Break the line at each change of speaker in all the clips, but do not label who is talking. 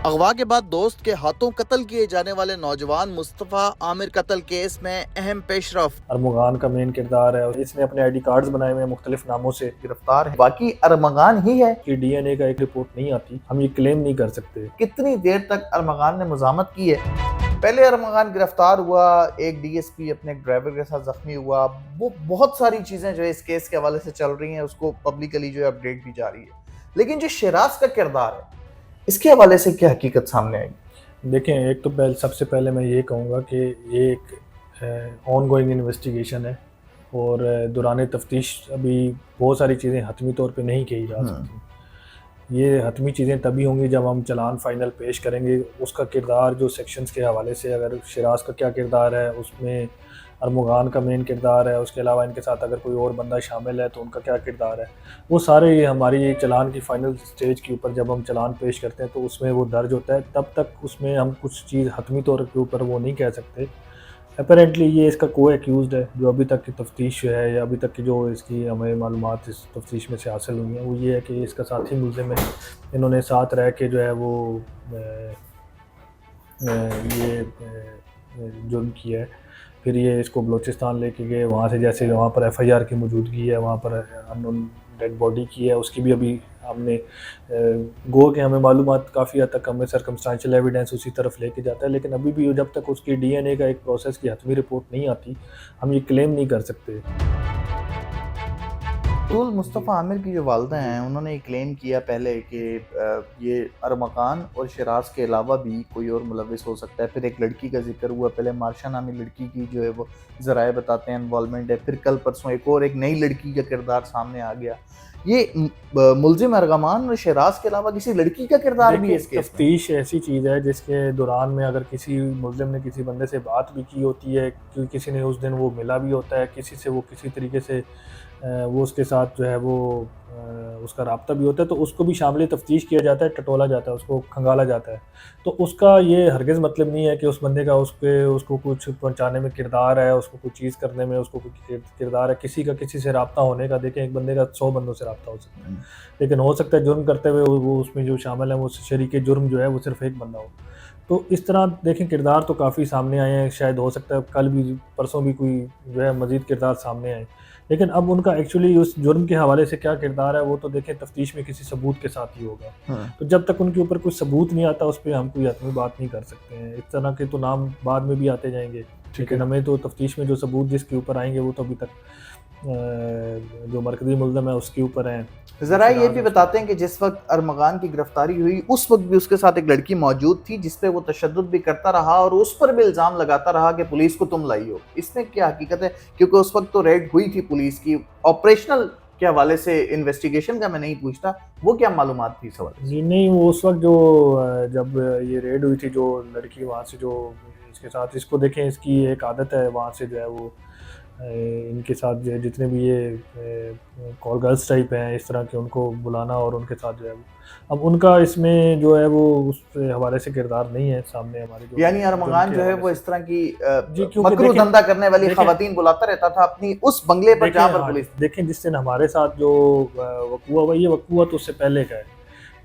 अगवा के बाद दोस्त के हाथों कत्ल किए जाने वाले नौजवान मुस्तफ़ा आमिर कत्ल केस में अहम पेशरफ।
अरमगान का मेन किरदार है और इसने अपने आईडी कार्ड्स बनाए हुए हैं मुख्तलिफ नामों से।
गिरफ्तार है, बाकी अरमगान ही है
कि डीएनए का एक रिपोर्ट नहीं आती, हम ये क्लेम नहीं कर सकते।
कितनी देर तक अरमगान ने मुजामत की है। पहले अरमगान गिरफ्तार हुआ, एक डीएसपी अपने ड्राइवर के साथ जख्मी हुआ। वो बहुत सारी चीजें जो है इस केस के हवाले से चल रही हैं, उसको पब्लिकली जो है अपडेट दी जा रही है। लेकिन जो शिराज का किरदार है, इसके हवाले से क्या हकीकत सामने आई?
देखें, एक तो सबसे पहले मैं ये कहूँगा कि ये एक ऑन गोइंग इन्वेस्टिगेशन है और दौरान तफ्तीश अभी बहुत सारी चीज़ें हतमी तौर पे नहीं कही जा सकती। ये हतमी चीज़ें तभी होंगी जब हम चलान फाइनल पेश करेंगे। उसका किरदार जो सेक्शंस के हवाले से, अगर शिराज का क्या किरदार है, उसमें अरमगान का मेन किरदार है, उसके अलावा इनके साथ अगर कोई और बंदा शामिल है तो उनका क्या किरदार है, वो सारे ये हमारी चलान की फ़ाइनल स्टेज के ऊपर जब हम चलान पेश करते हैं तो उसमें वो दर्ज होता है। तब तक उसमें हम कुछ चीज़ हतमी तौर के ऊपर वो नहीं कह सकते। अपेरेंटली ये इसका को एक्यूज़्ड है। जो अभी तक की तफ्तीश है या अभी तक की जो इसकी हमें मालूमात इस तफ्तीश में से हासिल हुई हैं, वो ये है कि इसका साथी मुल्ज़िम है। इन्होंने साथ रह के जो है वो ये जुर्म किया है। फिर ये इसको बलूचिस्तान लेके गए, वहाँ से जैसे वहाँ पर एफआईआर की मौजूदगी है, वहाँ पर अननोन डेड बॉडी की है, उसकी भी अभी हमने गो के हमें मालूमात काफ़ी हद तक हमें सर्कमस्टेंशियल एविडेंस उसी तरफ लेके जाता है। लेकिन अभी भी जब तक उसकी डीएनए का एक प्रोसेस की हतमी रिपोर्ट नहीं आती, हम ये क्लेम नहीं कर सकते।
मुस्तफ़ा आमिर की जो वालदा हैं, उन्होंने ये क्लेम किया पहले कि ये अरमगान और शिराज के अलावा भी कोई और मुलविस हो सकता है। फिर एक लड़की का जिक्र हुआ, पहले मार्शा नामी लड़की की जो है वो ज़राए बताते हैं इन्वॉल्वमेंट है। फिर कल परसों एक नई लड़की का किरदार सामने आ गया। ये मुलजिम अरमगान और शिराज के अलावा किसी लड़की का किरदार भी है इस केस में।
तफ्तीश ऐसी चीज़ है जिसके दौरान में अगर किसी मुल्ज़िम ने किसी बंदे से बात भी की होती है, कि किसी ने उस दिन वो मिला भी होता है, किसी से वो किसी तरीके से वो उसके साथ जो है वो उसका राब्ता भी होता है, तो उसको भी शामिल तफ्तीश किया जाता है, टटोला जाता है, उसको खंगाला जाता है। तो उसका ये हरगिज़ मतलब नहीं है कि उस बंदे का उसको कुछ पहुँचाने में किरदार है, उसको कुछ चीज़ करने में उसको कुछ किरदार है। किसी का किसी से राब्ता होने का, देखें, एक बंदे का 100 बंदों से राब्ता हो सकता है, लेकिन हो सकता है जुर्म करते हुए वो उसमें जो शामिल है वो शरीके जुर्म जो है वो सिर्फ एक बंदा हो। तो इस तरह देखें, किरदार तो काफ़ी सामने आए हैं। शायद हो सकता है कल भी परसों भी कोई जो है मज़ीद किरदार सामने आए, लेकिन अब उनका एक्चुअली उस जुर्म के हवाले से क्या किरदार है वो तो देखें तफ्तीश में किसी सबूत के साथ ही होगा। तो जब तक उनके ऊपर कोई सबूत नहीं आता उस पर हम कोई हतमी बात नहीं कर सकते हैं। इस तरह के तो नाम बाद में भी आते जाएंगे, लेकिन हमें तो तफ्तीश में जो सबूत जिसके ऊपर आएंगे वो तो अभी तक जो मरकज़ी मुल्ज़िम है उसके ऊपर हैं।
ज़रा ये भी बताते हैं कि जिस वक्त अरमगान की गिरफ्तारी हुई उस वक्त भी उसके साथ एक लड़की मौजूद थी जिसपे वो तशद्दुद भी करता रहा और उस पर भी इल्ज़ाम लगाता रहा कि पुलिस को तुम लाई हो। इसमें क्या हकीकत है? क्योंकि उस वक्त तो रेड हुई थी पुलिस की, ऑपरेशनल के हवाले से इन्वेस्टिगेशन का मैं नहीं पूछता, वो क्या मालूमात थी इस हवाले से?
जी नहीं, वो उस वक्त जो जब ये रेड हुई थी, जो लड़की वहाँ से जो इसके साथ, इसको देखें, इसकी एक आदत है वहाँ से जो है वो इनके साथ जो है जितने भी ये कॉल गर्ल्स टाइप हैं इस तरह के, उनको बुलाना और उनके साथ जो है अब उनका इसमें जो है वो उस हवाले से किरदार नहीं है सामने हमारे जो,
यानी अरमगान जो है वो इस तरह की
जी, क्योंकि
मकरू धंधा करने वाली खवातीन बुलाता रहता था अपनी उस बंगले पर जहाँ पर पुलिस।
देखें, जिस दिन हमारे साथ जो वकूआ हुआ, ये वकूआ तो उससे पहले का है,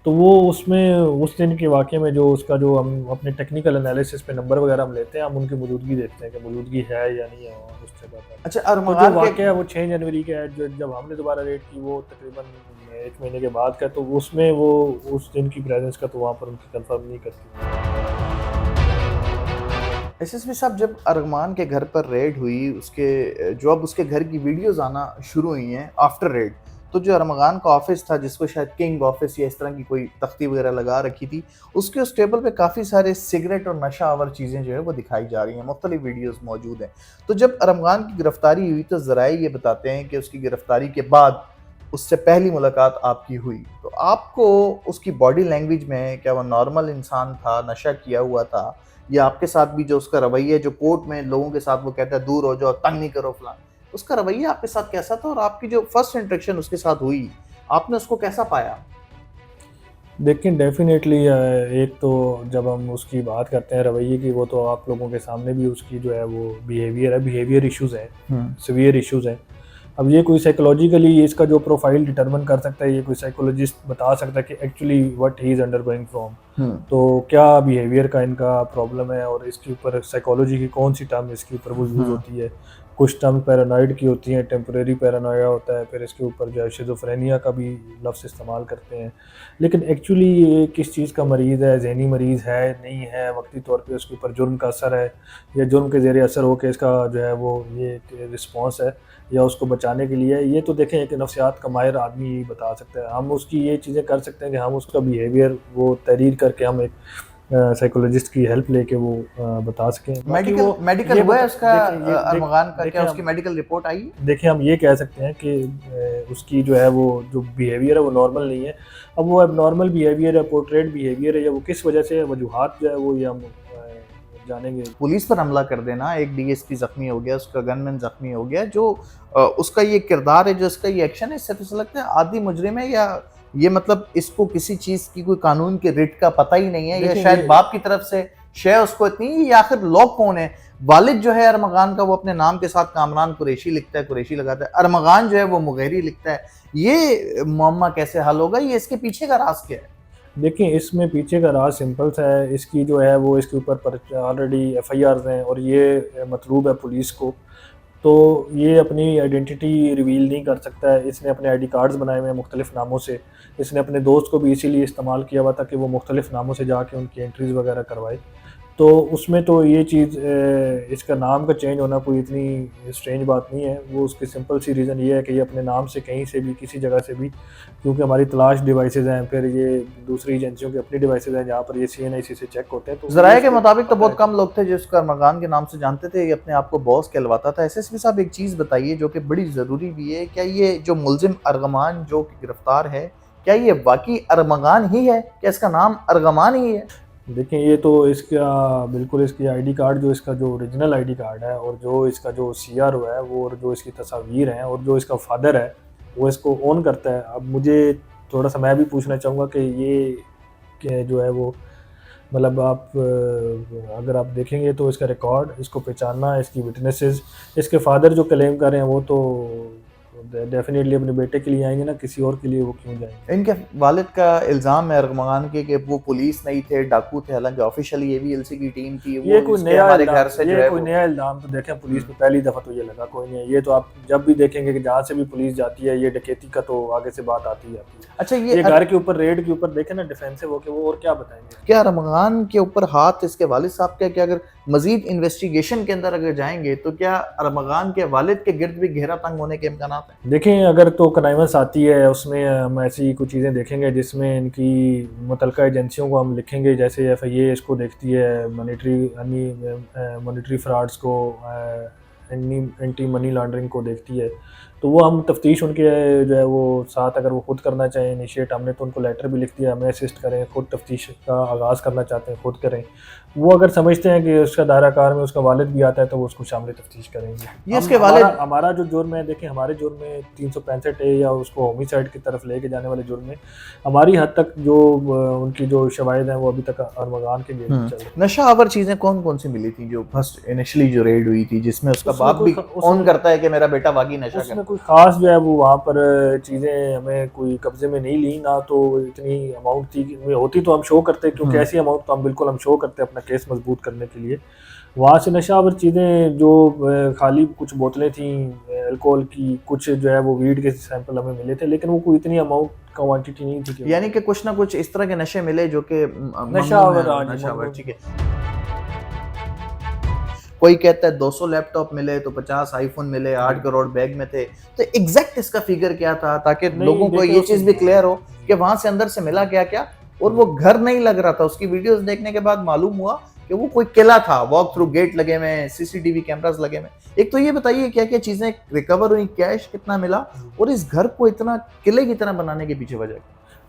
तो वो उसमें उस दिन के वाक़े में जो उसका जो हम अपने टेक्निकल एनालिसिस पे नंबर वगैरह हम लेते हैं, हम उनकी मौजूदगी देखते हैं कि मौजूदगी है या नहीं है उस जगह पर।
अच्छा,
तो जो
अरमगान
वाक़या है वो 6 जनवरी का है, जो जब हमने दोबारा रेड की वो तकरीबन 1 महीने के बाद का, तो उसमें वो उस दिन की प्रेजेंस का तो वहाँ पर उनकी कंफर्म नहीं करती।
एसएसपी साहब, जब अरमान के घर पर रेड हुई, उसके जो अब उसके घर की वीडियोस आना शुरू हुई हैं आफ्टर रेड, तो जो अरमगान का ऑफिस था जिसको शायद किंग ऑफिस या इस तरह की कोई तख्ती वगैरह लगा रखी थी, उसके उस टेबल पे काफ़ी सारे सिगरेट और नशा आवर चीज़ें जो है वो दिखाई जा रही हैं, मुख्तलिफ वीडियोस मौजूद हैं। तो जब अरमगान की गिरफ्तारी हुई तो ज़राए ये बताते हैं कि उसकी गिरफ्तारी के बाद उससे पहली मुलाकात आपकी हुई, तो आपको उसकी बॉडी लैंग्वेज में क्या वो नॉर्मल इंसान था, नशा किया हुआ था, या आपके साथ भी जो उसका रवैया, जो कोर्ट में लोगों के साथ वो कहता है दूर हो जाओ, तंग नहीं करो फलान, उसका रवैया आपके साथ कैसा था? और आपकी जो फर्स्ट इंटरेक्शन उसके साथ हुई, आपने उसको कैसा पाया?
देखिए, डेफ़िनेटली एक तो जब हम उसकी बात करते हैं रवैये की, वो तो आप लोगों के सामने भी उसकी जो है वो बिहेवियर इश्यूज़ हैं, सीवियर इश्यूज़ हैं। अब ये कोई साइकोलॉजिकली इसका जो प्रोफाइल डिटरमिन कर सकता है, ये कोई साइकोलॉजिस्ट बता सकता है कि actually what he is undergoing from, तो क्या बिहेवियर का इनका प्रॉब्लम है और इसके ऊपर साइकोलॉजी की कौन सी टर्म इसके ऊपर वो यूज़ होती है। कुछ टर्म पैरानॉइड की होती हैं, टेम्परेरी पैरानोया होता है, फिर इसके ऊपर जो है शिज़ोफ्रेनिया का भी लफ्ज़ इस्तेमाल करते हैं। लेकिन एक्चुअली ये किस चीज़ का मरीज़ है, ज़हनी मरीज़ है, नहीं है, वक्ती तौर पे उसके ऊपर जुर्म का असर है या जुर्म के ज़ेरे असर होके इसका जो है वो ये रिस्पॉन्स है या उसको बचाने के लिए, ये तो देखें एक नफ्सियात का माहिर आदमी ही बता सकता है। हम उसकी ये चीज़ें कर सकते हैं कि हम उसका बिहेवियर वो तहरीर करके हम एक साइकोलॉजिस्ट की हेल्प लेके वो बता सकें।
मेडिकल मेडिकल हुआ है उसका अरमगान का, क्या
देखिए
उसकी मेडिकल रिपोर्ट आई है?
देखिए हम ये कह सकते हैं कि उसकी जो है वो जो बिहेवियर है वो नॉर्मल नहीं है। अब वो एबनॉर्मल बिहेवियर है, पोर्ट्रेट बिहेवियर है, या वो किस वजह से वजूहात जो है वो ये हम जानेंगे।
पुलिस पर हमला कर देना, एक डीएसपी जख्मी हो गया, उसका गनमैन जख्मी हो गया, जो उसका ये किरदार है, जो इसका ये एक्शन है, इससे तो लगता है आदि मुजरिम है, या ये मतलब इसको किसी चीज की कोई कानून के रिट का पता ही नहीं है, या शायद बाप की तरफ से शय उसको इतनी, या आखिर लोग कौन है? वालिद जो है अरमगान का वो अपने नाम के साथ कामरान कुरैशी लिखता है, कुरैशी लगाता है, अरमगान जो है वो मुगैरी लिखता है। ये मुअम्मा कैसे हल होगा? ये इसके पीछे का राज क्या है?
देखिए इसमें पीछे का राज सिंपल सा है, इसकी जो है वो इसके ऊपर ऑलरेडी एफआईआर हैं और ये मतलूब है पुलिस को, तो ये अपनी आइडेंटिटी रिवील नहीं कर सकता है। इसने अपने आईडी कार्ड्स बनाए हुए हैं मुख्तलिफ नामों से, इसने अपने दोस्त को भी इसीलिए इस्तेमाल किया हुआ था कि वो मुख्तलिफ नामों से जाके उनकी एंट्रीज़ वगैरह करवाए। तो उसमें तो ये चीज़ इसका नाम का चेंज होना कोई इतनी स्ट्रेंज बात नहीं है। वो उसकी सिंपल सी रीज़न ये है कि ये अपने नाम से कहीं से भी किसी जगह से भी, क्योंकि हमारी तलाश डिवाइसेस हैं, फिर ये दूसरी एजेंसियों की अपनी डिवाइसेस हैं जहाँ पर ये सीएनआईसी से चेक होते हैं। तो
ज़राए के मुताबिक तो बहुत कम लोग थे जो इसको अरमगान के नाम से जानते थे, ये अपने आप को बॉस कहलवाता था। एसएसपी साहब एक चीज़ बताइए जो कि बड़ी ज़रूरी भी है, क्या ये जो मुलजिम अरगमान जो गिरफ्तार है, क्या ये वाकई अरमगान ही है? क्या इसका नाम अरगमान ही है?
देखिए ये तो इसका बिल्कुल इसकी आईडी कार्ड, जो इसका जो ओरिजिनल आईडी कार्ड है और जो इसका जो सीआर हुआ है वो, और जो इसकी तस्वीर हैं और जो इसका फादर है वो इसको ओन करता है। अब मुझे थोड़ा सा मैं भी पूछना चाहूँगा कि ये जो है वो मतलब आप अगर आप देखेंगे तो इसका रिकॉर्ड, इसको पहचानना, इसकी विटनेसेस, इसके फादर जो क्लेम कर रहे हैं वो तो डेफिनेटली अपने बेटे के लिए आएंगे ना, किसी और के लिए वो क्यों जाएंगे।
इनके वालिद का इल्ज़ाम है अरगमान के कि वो पुलिस नहीं थे, डाकू थे, हालांकि ऑफिशियली एवीएलसी की टीम थी।
ये कोई नया
हमारे घर से जो है
कोई नया इल्ज़ाम तो देखें पुलिस पे पहली दफ़ा तो ये लगा कोई नहीं है। ये तो आप जब भी देखेंगे कि जहाँ से भी पुलिस जाती है ये डकैती का तो आगे से बात आती है।
अच्छा,
ये घर के ऊपर, रेड के ऊपर देखें ना, डिफेंसिव होके वो और क्या बताएंगे।
क्या अरमगान के ऊपर हाथ इसके वालिद साहब का? क्या अगर मजीद इन्वेस्टिगेशन के अंदर अगर जाएंगे तो क्या अरमगान के वालिद के गिर्द भी घेरा तंग होने के इम्कान हैं?
देखें अगर तो कनाइवंस आती है उसमें हम ऐसी कुछ चीज़ें देखेंगे जिसमें इनकी मुतलका एजेंसियों को हम लिखेंगे, जैसे एफआईए इसको देखती है मॉनिटरी फ्रॉड्स को, एंटी मनी लॉन्ड्रिंग को देखती है, तो वो हम तफ्तीश उनके जो है वो साथ अगर वो खुद करना चाहें इनिशिएट, हमने तो उनको लेटर भी लिख दिया हमें असिस्ट करें, खुद तफ्तीश का आगाज़ करना चाहते हैं खुद करें। वो अगर समझते हैं कि उसका दायरा कार में उसका वालिद भी आता है तो वो उसको शामिल तफ्तीश करेंगे।
ये इसके वालिद
हमारा जो जुर्म है, देखिए हमारे जुर्म में 365 ए या उसको होमिसाइड की तरफ लेके जाने वाले जुर्म में हमारी हद तक जो उनकी जो शवाहिद हैं वो अभी तक अरमगान के लिए चल रही है।
नशा आवर चीजें कौन कौन सी मिली थी जो फर्स्ट इनिशियली जो रेड हुई थी, जिसमें उसका बाप भी ऑन करता है कि मेरा बेटा वाकई नशा करता है?
कोई खास जो है वो वहाँ पर चीज़ें हमें कोई कब्जे में नहीं ली, ना तो इतनी अमाउंट थी, होती तो हम शो करते, क्योंकि ऐसी अमाउंट तो हम बिल्कुल हम शो करते अपना केस मजबूत करने के लिए। वहाँ से नशावर चीज़ें जो खाली कुछ बोतलें थी अल्कोहल की, कुछ जो है वो वीड के सैंपल हमें मिले थे, लेकिन वो कोई इतनी अमाउंट क्वांटिटी नहीं थी।
यानी कि कुछ ना कुछ इस तरह के नशे मिले जो कि नशावर, ठीक है। कोई कहता है 200 लैपटॉप मिले तो 50 आईफोन मिले, 8 करोड़ बैग में थे, तो एग्जैक्ट इसका फिगर क्या था ताकि लोगों को ये चीज भी क्लियर हो कि वहां से अंदर से मिला क्या क्या। और वो घर नहीं लग रहा था, उसकी वीडियोस देखने के बाद मालूम हुआ कि वो कोई किला था, वॉक थ्रू गेट लगे हुए, सीसीटीवी कैमरास लगे हुए। एक तो ये बताइए क्या क्या चीजें रिकवर हुई, कैश कितना मिला, और इस घर को इतना किले की तरह बनाने के पीछे वजह?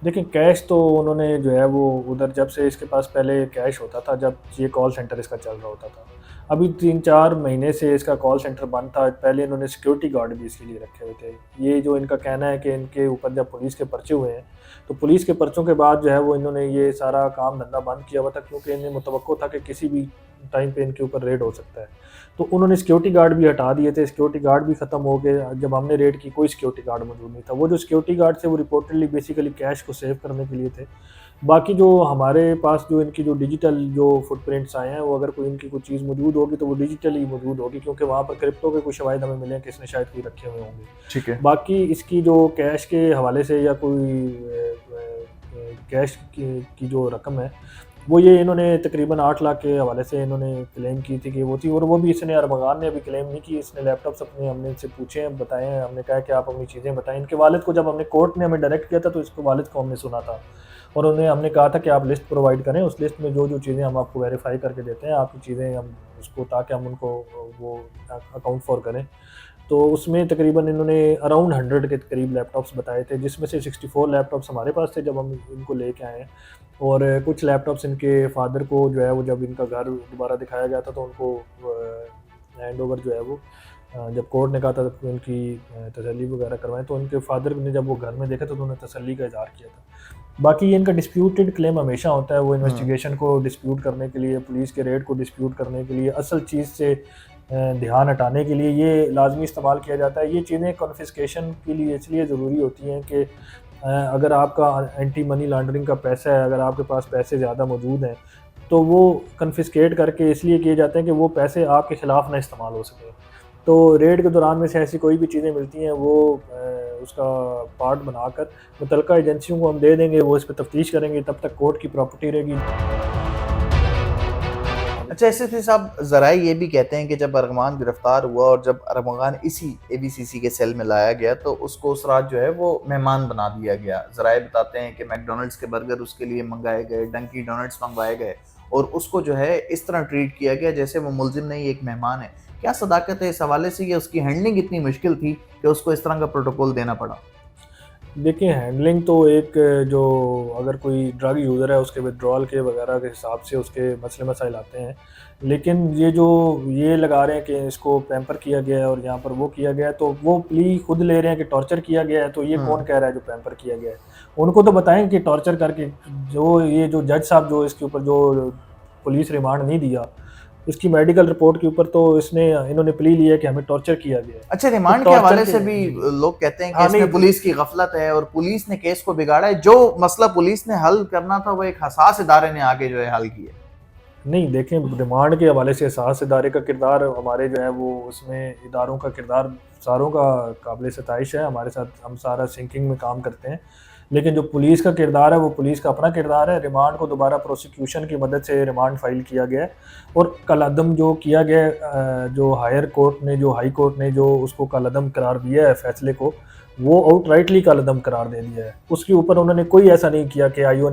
देखिए कैश तो उन्होंने जो है वो उधर, जब से इसके पास पहले कैश होता था, जब ये कॉल सेंटर इसका चल रहा होता था, अभी 3-4 महीने से इसका कॉल सेंटर बंद था। पहले इन्होंने सिक्योरिटी गार्ड भी इसके लिए रखे हुए थे। ये जो इनका कहना है कि इनके ऊपर जब पुलिस के पर्चे हुए हैं तो पुलिस के पर्चों के बाद जो है वो इन्होंने ये सारा काम धंधा बंद किया हुआ था, क्योंकि इन्हें मुतवक्को था कि किसी भी टाइम पे इनके ऊपर रेड हो सकता है। तो उन्होंने सिक्योरिटी गार्ड भी हटा दिए थे, सिक्योरिटी गार्ड भी ख़त्म हो गए। जब हमने रेड की कोई सिक्योरिटी गार्ड मौजूद नहीं था। वो जो सिक्योरिटी गार्ड थे वो रिपोर्टेडली बेसिकली कैश को सेव करने के लिए थे। बाकी जो हमारे पास जो इनकी जो डिजिटल जो फुटप्रिंट्स आए हैं, वो अगर कोई इनकी कोई चीज़ मौजूद होगी तो वो डिजिटली मौजूद होगी, क्योंकि वहाँ पर क्रिप्टो के कुछ शवाहिद हमें मिले हैं कि इसने शायद कोई रखे हुए होंगे।
ठीक है।
बाकी इसकी जो कैश के हवाले से या कोई कैश की जो रकम है, वो ये इन्होंने तकरीबन 8 लाख के हवाले से इन्होंने क्लेम की थी कि वो थी, और वो भी इसने अरमगान ने अभी क्लेम नहीं की। इसने लैपटॉप्स अपने हमने इनसे पूछे हैं, बताए हैं, हमने कहा कि आप अपनी चीज़ें बताएं। इनके वालिद को जब हमने कोर्ट ने हमें डायरेक्ट किया था तो इसके वालिद को हमने सुना था, और उन्हें हमने कहा था कि आप लिस्ट प्रोवाइड करें, उस लिस्ट में जो जो चीज़ें हम आपको वेरीफाई करके देते हैं आपकी चीज़ें हम उसको, ताकि हम उनको वो अकाउंट फॉर करें। तो उसमें तकरीबन इन्होंने अराउंड 100 के करीब लैपटॉप्स बताए थे, जिसमें से 64 लैपटॉप्स हमारे पास थे जब हम इनको लेके आए हैं, और कुछ लैपटॉप्स इनके फादर को जो है वो जब इनका घर दोबारा दिखाया गया था तो उनको हैंड ओवर जो है वो जब कोर्ट ने कहा था कि उनकी तसल्ली वगैरह करवाएं, तो उनके फादर ने जब वो घर में देखा तो उन्होंने तसल्ली का इज़हार किया था। बाकी इनका डिस्प्यूटेड क्लेम हमेशा होता है, वो इन्वेस्टिगेशन को डिस्प्यूट करने के लिए, पुलिस के रेड को डिस्प्यूट करने के लिए, असल चीज़ से ध्यान हटाने के लिए ये लाजमी इस्तेमाल किया जाता है। ये चीज़ें कॉन्फिस्केशन के लिए इसलिए ज़रूरी होती हैं कि अगर आपका एंटी मनी लॉन्ड्रिंग का पैसा है, अगर आपके पास पैसे ज़्यादा मौजूद हैं, तो वो कन्फिस्केट करके इसलिए किए जाते हैं कि वो पैसे आपके ख़िलाफ़ ना इस्तेमाल हो सके। तो रेड के दौरान में से ऐसी कोई भी चीज़ें मिलती हैं वो उसका पार्ट बनाकर मुतल्लिका एजेंसियों को हम दे देंगे, वो इस पर तफ्तीश करेंगे, तब तक कोर्ट की प्रॉपर्टी रहेगी।
अच्छा, एसएसपी साहब, ज़राए ये भी कहते हैं कि जब अरमान गिरफ्तार हुआ और जब अरमान इसी एबीसीसी के सेल में लाया गया तो उसको उस रात जो है वो मेहमान बना दिया गया। ज़राए बताते हैं कि मैकडोनल्ड्स के बर्गर उसके लिए मंगाए गए, डंकी डोनट्स मंगवाए गए, और उसको जो है इस तरह ट्रीट किया गया जैसे वो मुलजिम नहीं एक मेहमान है। क्या सदाकत है इस हवाले से, या उसकी हैंडलिंग इतनी मुश्किल थी कि उसको इस तरह का प्रोटोकॉल देना पड़ा?
देखिए, हैंडलिंग तो एक जो अगर कोई ड्रग यूज़र है उसके विड्रॉल के वगैरह के हिसाब से उसके मसले मसाइल आते हैं, लेकिन ये जो ये लगा रहे हैं कि इसको पैम्पर किया गया है और यहाँ पर वो किया गया है, तो वो प्ली खुद ले रहे हैं कि टॉर्चर किया गया है, तो ये कौन कह रहा है जो पैम्पर किया गया है? उनको तो बताएं कि टॉर्चर करके, जो ये जो जज साहब जो इसके ऊपर जो पुलिस रिमांड नहीं दिया, इसकी मेडिकल रिपोर्ट के ऊपर तो इन्होंने प्ली लिया है कि हमें टॉर्चर किया गया है।
अच्छा, रिमांड
तो
के हवाले से भी लोग कहते हैं कि इसमें पुलिस की गफलत है और पुलिस ने केस को बिगाड़ा है। जो मसला पुलिस ने हल करना था वो एक हसास इदारे ने आगे जो है हल किया।
नहीं, देखें, रिमांड के हवाले से हसास इदारे का किरदार हमारे जो है वो उसमें इदारों का किरदार सारों का काबिल सताइश है। हमारे साथ हम सारा सिंकिंग में काम करते हैं, लेकिन जो पुलिस का किरदार है वो पुलिस का अपना किरदार है। रिमांड को दोबारा प्रोसिक्यूशन की मदद से रिमांड फाइल किया गया है, और कलअदम जो किया गया, जो हायर कोर्ट ने, जो हाई कोर्ट ने जो उसको कलअदम करार दिया है फैसले को, वो आउटराइटली कलअदम करार दे दिया है। उसके ऊपर उन्होंने कोई ऐसा नहीं किया कि आईओ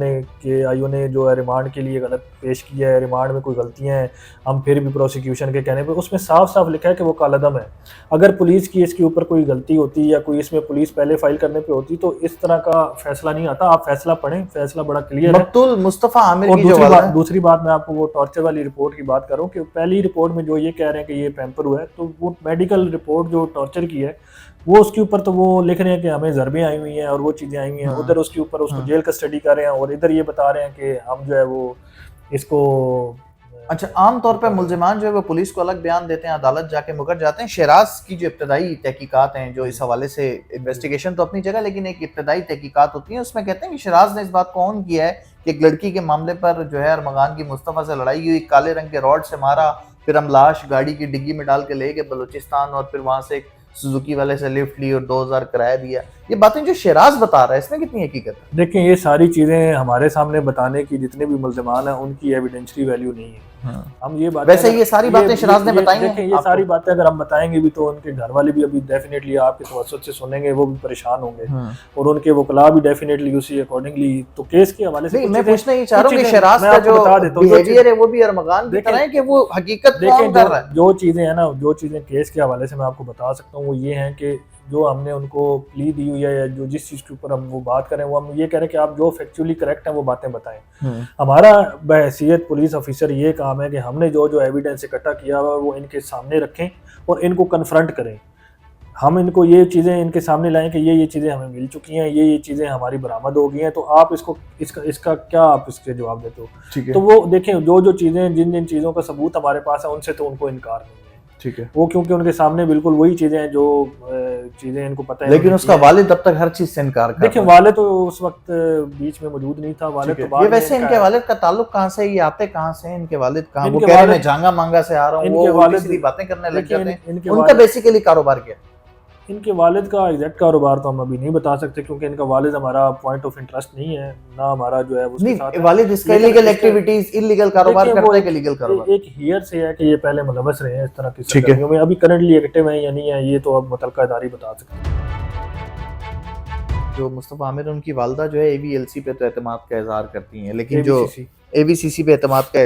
ने जो है रिमांड के लिए गलत पेश किया है, रिमांड में कोई गलतियां हैं, हम फिर भी प्रोसिक्यूशन के कहने पे, उसमें साफ साफ लिखा है कि वो कलअदम है। अगर पुलिस की इसके ऊपर कोई गलती होती या कोई इसमें पुलिस पहले फाइल करने पे होती तो इस तरह का फैसला नहीं आता। आप फैसला पढ़ें, फैसला बड़ा क्लियर है।
मकतूल मुस्तफा आमिर
और
की
दूसरी बात मैं आपको वो टॉर्चर वाली रिपोर्ट की बात करूं कि पहली रिपोर्ट में जो ये कह रहे हैं कि ये पैम्पर हुआ है, तो वो मेडिकल रिपोर्ट जो टॉर्चर की है वो उसके ऊपर तो वो लिख रहे हैं कि हमें ज़रबें आई हुई हैं और वो चीज़ें आई हुई हैं, उधर उसके ऊपर उसको जेल कस्टडी कर रहे हैं, और इधर ये बता रहे हैं कि हम जो है वो इसको।
अच्छा, आमतौर पर मुल्जिमान जो है वो पुलिस को अलग बयान देते हैं, अदालत जाके मुकर जाते हैं। शहराज की जो इब्तदाई तहकीकात हैं जो इस हवाले से, इन्वेस्टिगेशन तो अपनी जगह, लेकिन एक इब्तदाई तहकीकात होती है, उसमें कहते हैं कि शहराज ने इस बात को ऑन किया है कि एक लड़की के मामले पर जो है अरमगान की मुस्तफ़ा से लड़ाई हुई, काले रंग के रॉड से मारा, फिर हम लाश गाड़ी की डिग्गी में डाल के ले गए बलूचिस्तान, और फिर वहाँ से सुजुकी वाले से लिफ्ट ली और 2000 किराया दिया। ये बातें जो शहराज बता रहा है, इसमें कितनी हकीकत है?
देखें, ये सारी चीज़ें हमारे सामने बताने की जितने भी मुल्ज़िमान हैं उनकी एविडेंशरी वैल्यू नहीं है। हम ये बातें,
वैसे ये सारी बातें शहराज ने बताई हैं।
देखें, ये सारी बातें अगर हम बताएंगे भी तो उनके घर वाले भी अभी डेफिनेटली आपके तवज्जुह से सुनेंगे, वो भी परेशान होंगे, और उनके वकला भी डेफिनेटली उसी अकॉर्डिंगली। तो केस के हवाले से
मैं पूछना ये चाह रहा हूँ कि शहराज का जो बिहेवियर है वो भी अरमगान की तरह है कि वो हकीकत
देखें, जो चीज़ें हैं ना, जो चीज़ें केस के हवाले से मैं आपको बता सकता हूँ वो ये हैं कि जो हमने उनको प्ली दी हुई है या जो जिस चीज़ के ऊपर हम वो बात करें, वो हम ये कह रहे हैं कि आप जो फैक्चुअली करेक्ट हैं वो बातें बताएं। हमारा बहैसियत पुलिस ऑफिसर ये काम है कि हमने जो जो एविडेंस इकट्ठा किया हुआ वो इनके सामने रखें और इनको कन्फ्रंट करें। हम इनको ये चीज़ें इनके सामने लाएं कि ये चीज़ें हमें मिल चुकी हैं, ये चीज़ें हमारी बरामद हो गई हैं, तो आप इसका क्या आप इसके जवाब देते हो?
ठीक है।
तो वो देखें, जो चीज़ें जिन चीज़ों का सबूत हमारे पास है उनसे तो उनको इनकार नहीं है।
ठीक है।
वो क्योंकि उनके सामने बिल्कुल वही चीज़ें हैं जो चीज़ें इनको पता है।
लेकिन उसका वालिद अब तक हर चीज से इनकार कर
देखिए,
रहा है।
वालिद तो उस वक्त बीच में मौजूद नहीं था, वालिद तो बाद
ये
में
वैसे इनके वालिद का ताल्लुक कहाँ से है? ये आते कहाँ से हैं? इनके वालिद कहाँ? वो
इनके
कह रहे हैं मैं
वालिद
जांगा मांगा से आ रहा हूँ,
इनके
वो
वालिद
उल्टी-सीधी बातें करने लग
देखिए,
जाते हैं।
इनके
उनका
वालिद
बेसिकली कारोबार क्या है?
इनके वालिद का एग्जैक्ट कारोबार तो हम अभी नहीं बता सकते, क्योंकि इनका वालिद हमारा पॉइंट ऑफ इंटरेस्ट नहीं है, ना हमारा जो है उसके साथ
नहीं,
है।
वालिद इसका
लेकिन
इलीगल
इसका
एक्टिविटीज, इलीगल कारोबार
देखिए, वो
करता है कि लीगल कारोबार?
एक हियर से है कि ये पहले मुलव्वस रहे हैं इस तरह की
ठीक है।
सरगर्मियों में। अभी करंटली एक्टिव हैं या नहीं है, ये तो अब मुतल्लिका इदारे बता सकते हैं।
जो मुस्तफ़ा आमिर, उनकी वालदा जो है एवीएलसी पे तो एतमाद का इज़हार करती हैं, लेकिन जो
एबीसीसी
एवीसीसी पे एतमाद का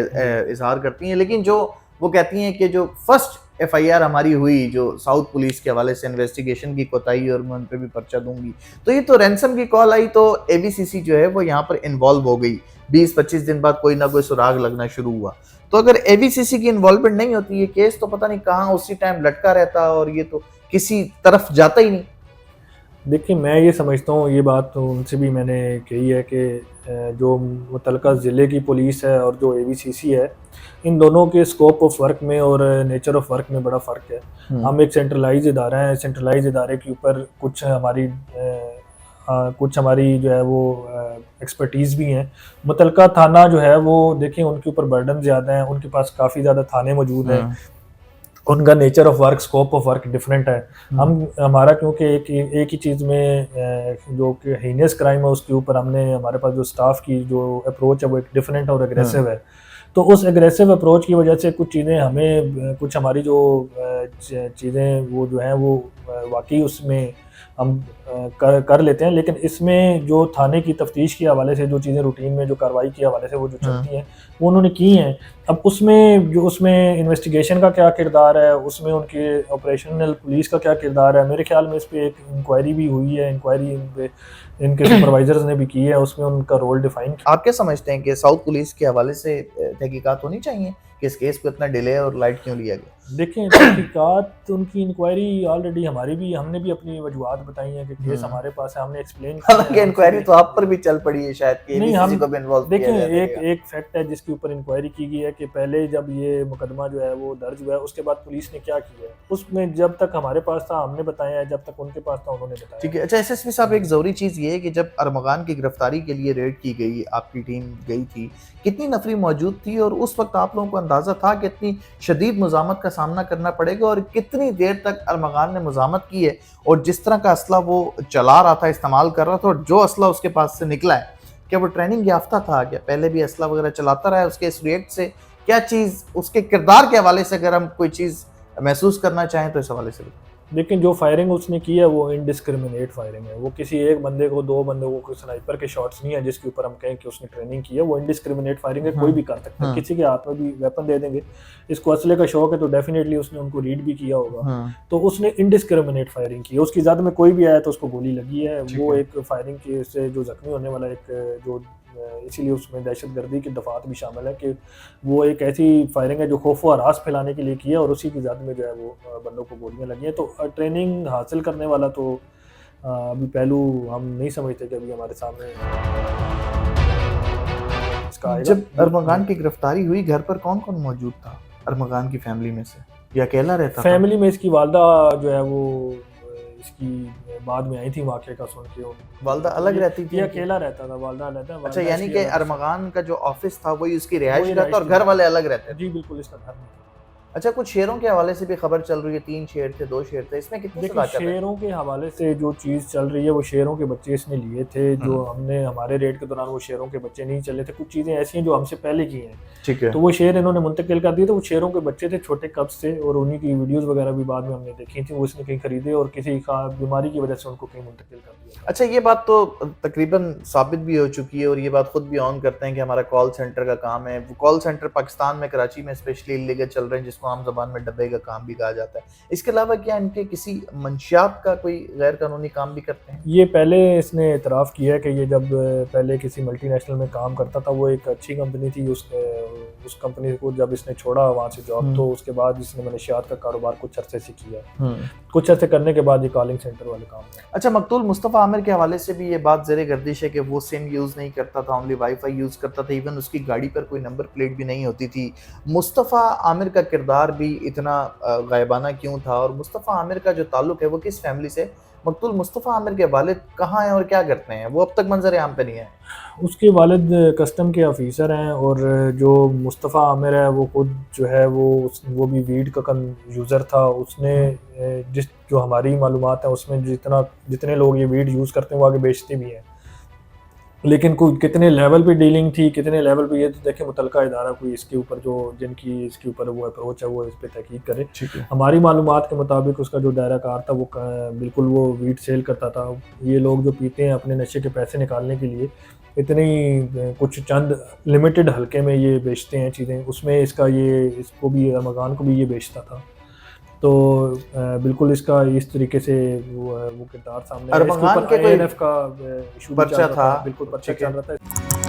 इज़हार करती हैं, लेकिन जो वो कहती हैं कि जो फर्स्ट एफआईआर हमारी हुई जो साउथ पुलिस के हवाले से इन्वेस्टिगेशन की कोताही और मैं उन पे भी पर्चा दूंगी, तो ये तो रैंसम की कॉल आई तो एवीसीसी जो है वो यहाँ पर इन्वॉल्व हो गई। 20-25 दिन बाद कोई ना कोई सुराग लगना शुरू हुआ। तो अगर एवीसीसी की इन्वॉल्वमेंट नहीं होती, ये केस तो पता नहीं कहाँ उसी टाइम लटका रहता और ये तो किसी तरफ जाता ही नहीं।
देखिए, मैं ये समझता हूँ, ये बात तो उनसे भी मैंने कही है कि जो मुतल्लिका ज़िले की पुलिस है और जो एवीसीसी है, इन दोनों के स्कोप ऑफ वर्क में और नेचर ऑफ वर्क में बड़ा फ़र्क है। हम एक सेंट्रलाइज इदारा है, सेंट्रलाइज इदारे के ऊपर कुछ हमारी जो है वो एक्सपर्टीज़ भी हैं। मुतल्लिका थाना जो है वो देखिए, उनके ऊपर बर्डन ज़्यादा है, उनके पास काफ़ी ज़्यादा थाने मौजूद हैं, उनका nature of work, scope of work different है। हमारा क्योंकि एक ही चीज़ में जो कि हीनियस क्राइम है उसके ऊपर हमारे पास जो स्टाफ की जो अप्रोच है वो एक डिफरेंट और एग्रेसिव है। तो उस एग्रेसिव अप्रोच की वजह से कुछ चीज़ें हमें कुछ हमारी जो चीज़ें वो जो हैं वो वाकई उसमें हम कर लेते हैं, लेकिन इसमें जो थाने की तफ्तीश के हवाले से जो चीज़ें रूटीन में जो कार्रवाई के हवाले से वो जो चलती हैं वो उन्होंने की हैं। अब उसमें इन्वेस्टिगेशन का क्या किरदार है, उसमें उनके ऑपरेशनल पुलिस का क्या किरदार है, मेरे ख्याल में इस पे एक इंक्वायरी भी हुई है, इंक्वायरी इनके सुपरवाइजर्स ने भी की है, उसमें उनका रोल डिफाइन किया।
आप क्या समझते हैं कि साउथ पुलिस के हवाले से तहकीकात होनी चाहिए कि इस केस को इतना डिले और लाइट क्यों लिया गया?
देखें, तहकीकात, उनकी इंक्वायरी ऑलरेडी हमने भी अपनी वजूहत बताई हैं कि केस हमारे पास है, हमने एक्सप्लेन किया है।
हालांकि इंक्वायरी तो आप पर भी चल पड़ी है शायद कि
नहीं,
एबीसीसी को भी इन्वॉल्व किया
देखें,
जाएगा।
एक फैक्ट है जिसके ऊपर इंक्वायरी की गई है कि पहले जब ये मुकदमा जो है वो दर्ज हुआ है उसके बाद पुलिस ने क्या किया है, उसमें जब तक हमारे पास था हमने बताया है, जब तक उनके पास था उन्होंने बताया।
ठीक है। अच्छा, एसएसपी साहब, एक ज़रूरी चीज़ ये है कि जब अरमगान की गिरफ्तारी के लिए रेड की गई, आपकी टीम गई थी, कितनी नफरी मौजूद थी और उस वक्त आप लोगों को अंदाज़ा था कि इतनी शदीद मुज़ामत का सामना करना पड़ेगा और कितनी देर तक अरमगान ने मुज़ामत की है और जिस तरह का असला वो चला रहा था, इस्तेमाल कर रहा था और जो असला उसके पास से निकला है, क्या वो ट्रेनिंग याफ्ता था? क्या पहले भी असला वगैरह चलाता रहा है? उसके इस रिएक्ट से क्या चीज़, उसके किरदार के हवाले से अगर हम कोई चीज़ महसूस करना चाहें तो इस हवाले से बताएं।
लेकिन जो फायरिंग उसने की है वो इनडिस्क्रिमिनेट फायरिंग है, वो किसी एक बंदे को, दो बंदे को स्नाइपर के शॉट्स नहीं है जिसके ऊपर हम कहें कि उसने ट्रेनिंग की है। वो इनडिस्क्रिमिनेट फायरिंग है, कोई भी कर सकता है, किसी के हाथ में भी वेपन दे देंगे। इसको असले का शौक है तो डेफिनेटली उसने उनको रीड भी किया होगा, तो उसने इनडिस्क्रिमिनेट फायरिंग की है। उसकी ज़द में कोई भी आया तो उसको गोली लगी है। वो एक फायरिंग के से जो जख्मी होने वाला एक जो इसीलिए उसमें दहशतगर्दी की दफात भी शामिल है कि वो एक ऐसी फायरिंग है जो खौफ व हरास फैलाने के लिए की है और उसी की ज़द में जो है वो बंदों को गोलियां लगी हैं। तो ट्रेनिंग हासिल करने वाला तो अभी पहलू हम नहीं समझते कि अभी हमारे सामने इसका आएगा।
जब अरमगान की गिरफ्तारी हुई, घर पर कौन कौन मौजूद था अरमगान की फैमिली में से, या अकेला रहता था?
फैमिली में इसकी वालदा जो है वो इसकी बाद में आई थी वाक़े का सुन के।
वालदा अलग रहती थी?
ये अकेला रहता था, वालदा रहता है।
अच्छा, यानी कि अरमगान का जो ऑफिस था वही उसकी रिहायश था और घर वाले अलग रहते थे?
जी बिल्कुल, इसका घर में।
अच्छा, कुछ शेरों के हवाले से भी खबर चल रही है, 3 शेर थे, 2 शेर थे, इसमें कितनी सदाकत है?
शेरों के हवाले से जो चीज़ चल रही है वो शेरों के बच्चे इसने लिए थे, जो हमने हमारे रेड के दौरान वो शेरों के बच्चे नहीं चले थे। कुछ चीज़ें ऐसी हैं जो हमसे पहले की हैं,
ठीक है,
तो वो शेर इन्होंने मुंतकिल कर दिए। तो वो शेरों के बच्चे थे, छोटे कब्स थे और उन्हीं की वीडियोस वगैरह भी बाद में हमने देखी थी। वो इसने कहीं खरीदे और किसी बीमारी की वजह से उनको कहीं मुंतकिल कर दिया।
अच्छा, ये बात तो तकरीबन साबित भी हो चुकी है और ये बात खुद भी ऑन करते हैं कि हमारा कॉल सेंटर का काम है। वो कॉल सेंटर पाकिस्तान में, कराची में स्पेशली इल्लीगल चल रहे हैं, जिसको आम ज़बान में डब्बे का काम भी कहा जाता है। इसके अलावा क्या इनके किसी मंशियात का कोई गैर कानूनी काम भी करते हैं?
ये पहले इसने इतराफ़ किया है कि ये जब पहले किसी मल्टीनेशनल में काम करता था, वो एक अच्छी कंपनी थी, उस कंपनी को जब इसने छोड़ा वहाँ से जॉब, तो उसके बाद इसने मनशियात का कारोबार कुछ अरसे से किया। कुछ अरसे करने के बाद ये कॉलिंग सेंटर वाले काम में।
अच्छा, मकतूल मुस्तफ़ा आमिर के हवाले से भी ये बात ज़ेरे गर्दिश है कि वो सिम यूज़ नहीं करता था, ओनली वाईफाई यूज़ करता था, इवन उसकी गाड़ी पर कोई नंबर प्लेट भी नहीं होती थी। मुस्तफ़ा आमिर का किरदार भी इतना गायबाना क्यों था, और मुस्तफ़ा आमिर का जो ताल्लुक है वो किस फैमिली से? मकतूल मुस्तफ़ा आमिर के वालिद कहाँ हैं और क्या करते हैं? वो अब तक मंजर आम पे नहीं है।
उसके वालिद कस्टम के ऑफिसर हैं, और जो मुस्तफ़ा आमिर है वो खुद जो है वो भी वीड का यूज़र था। उसने जिस जो हमारी मालूमात है उसमें जितने लोग ये वीड यूज़ करते हैं वो आगे बेचते भी हैं, लेकिन कोई कितने लेवल पे डीलिंग थी, कितने लेवल पे, ये तो देखें मुतलका इदारा कोई इसके ऊपर जिनकी इसके ऊपर वो अप्रोच है वो इस पर तहकीक करे। हमारी मालूमात के मुताबिक उसका जो दायरा कार था वो बिल्कुल वो वीट सेल करता था। ये लोग जो पीते हैं अपने नशे के पैसे निकालने के लिए इतनी कुछ चंद लिमिटेड हल्के में ये बेचते हैं चीज़ें, उसमें इसको भी रमज़ान को भी ये बेचता था। तो बिल्कुल इसका इस तरीके से वो किरदार सामने है। इसके ऊपर INF का इशू भी चल रहा था, बिल्कुल पर्चा चल रहा था।